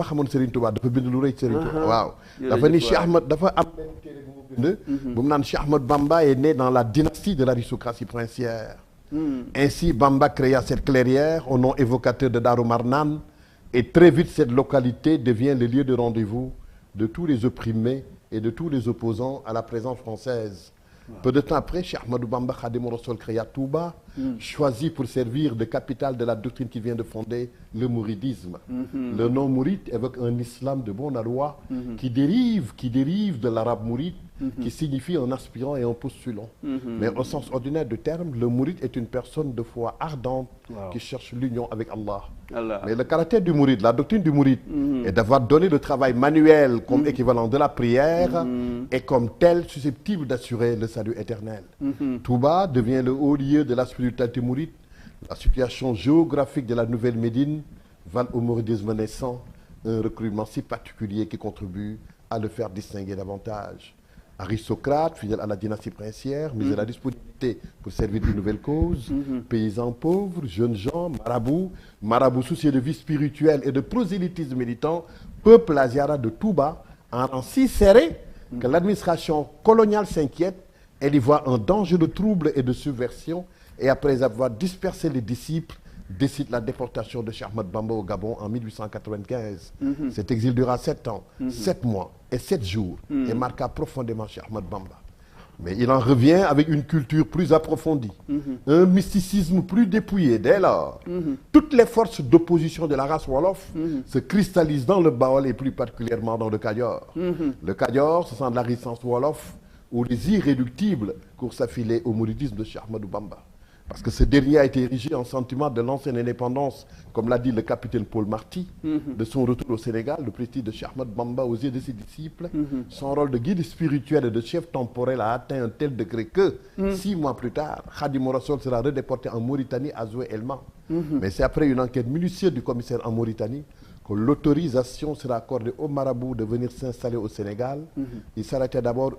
ba xamoon Serigne Touba dafa bind lu rëy Serigne Touba waaw jërëjëf dafa ni waay. Cheikh Ahmad dafa am benn téere bu mu bind bu mu naan Cheikh Ahmad Bamba est né dans la dynastie de l'aristocratie princière. Ainsi Bamba créa cette clairière au nom évocateur de Darou Marnane et très vite cette localité devient le lieu de rendez-vous de tous les opprimés et de tous les opposants à la présence française. Peu de temps après, Cheikh Ahmadou Bamba Khadimou Rassoul créa Touba, choisi pour servir de capitale de la doctrine qui vient de fonder le mouridisme. Le nom mouride évoque un islam de bon aloi qui dérive de l'arabe mouride, qui signifie un aspirant et un postulant. Mais au sens ordinaire du terme, le mouride est une personne de foi ardente qui cherche l'union avec Allah. Mais le caractère du mouride, la doctrine du mouride, est d'avoir donné le travail manuel comme équivalent de la prière et comme tel susceptible d'assurer le salut éternel. Touba devient le haut lieu de la spiritualité mouride. La situation géographique de la Nouvelle Médine va au mouridisme naissant un recrutement si particulier qui contribue à le faire distinguer davantage. Aristocrate, fidèle à la dynastie princière, mis à la disponibilité pour servir d'une nouvelle cause, paysans pauvres, jeunes gens, marabouts soucieux de vie spirituelle et de prosélytisme militant, peuple asiara de Touba, en rang si serré que l'administration coloniale s'inquiète. Elle y voit un danger de trouble et de subversion, et après avoir dispersé les disciples, décide la déportation de Cheikh Ahmad Bamba au Gabon en 1895. Cet exil dura 7 ans, 7 mois et 7 jours et marqua profondément Cheikh Ahmad Bamba. Mais il en revient avec une culture plus approfondie, un mysticisme plus dépouillé. Dès lors, toutes les forces d'opposition de la race Wolof se cristallisent dans le Baol et plus particulièrement dans le Kayor. Le Kayor, ce sont de la résistance Wolof où les irréductibles courent s'affiler au mouridisme de Cheikh Ahmadou Bamba. Parce que ce dernier a été érigé en sentiment de l'ancienne indépendance, comme l'a dit le capitaine Paul Marty, de son retour au Sénégal, le prestige de Cheikh Ahmad Bamba aux yeux de ses disciples. Son rôle de guide spirituel et de chef temporel a atteint un tel degré que, 6 mois plus tard, Khadimou Rassoul sera redéporté en Mauritanie à Zoué-Elma. Mais c'est après une enquête minutieuse du commissaire en Mauritanie que l'autorisation sera accordée aux marabouts de venir s'installer au Sénégal. Il s'arrêta d'abord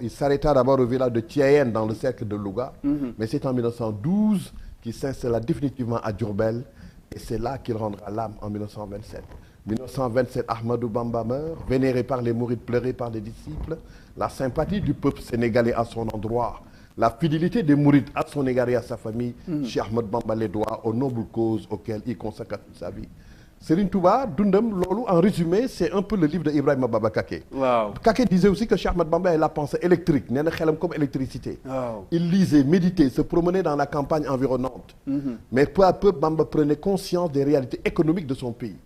au village de Thiayen dans le cercle de Louga, mais c'est en 1912 qu'il s'installa définitivement à Diourbel et c'est là qu'il rendra l'âme en 1927. 1927, Ahmadou Bamba meurt, vénéré par les mourides, pleuré par les disciples. La sympathie du peuple sénégalais à son endroit, la fidélité des mourides à son égard et à sa famille, Cheikh Ahmad Bamba les doit aux nobles causes auxquelles il consacre toute sa vie. Serigne Touba dundam loolu en résumé c'est un peu le livre de Ibrahima Baba Kaké. waaw Kaké disait aussi que Cheikh Ahmad Bamba avait la pensée électrique, nee na xelam comme électricité. waaw Il lisait, méditait, se promenait dans la campagne environnante. Mais peu à peu, Bamba prenait conscience des réalités économiques de son pays.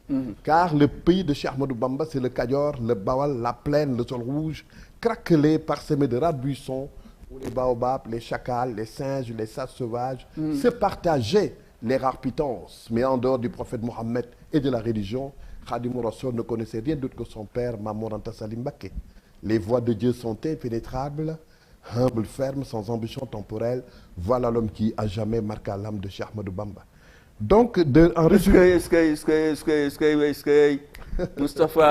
Car le pays de Cheikh Ahmadou Bamba, c'est le Kayor, le Bawal, la plaine, le sol rouge, craquelé, parsemé de ras de buissons, où les baobabs, les chacals, les singes, les sas sauvages se partageaient les rares pitons. Mais en dehors du prophète Mohammed et de la religion, Khadimou Rassoul ne connaissait rien d'autre que son père, Mamour Anta Salim Mbacké. Les voies de Dieu sont impénétrables, humble, ferme, sans ambition temporelle. Voilà l'homme qui a jamais marqué l'âme de Cheikh Ahmadou Bamba. Donc, en résumé... Moustapha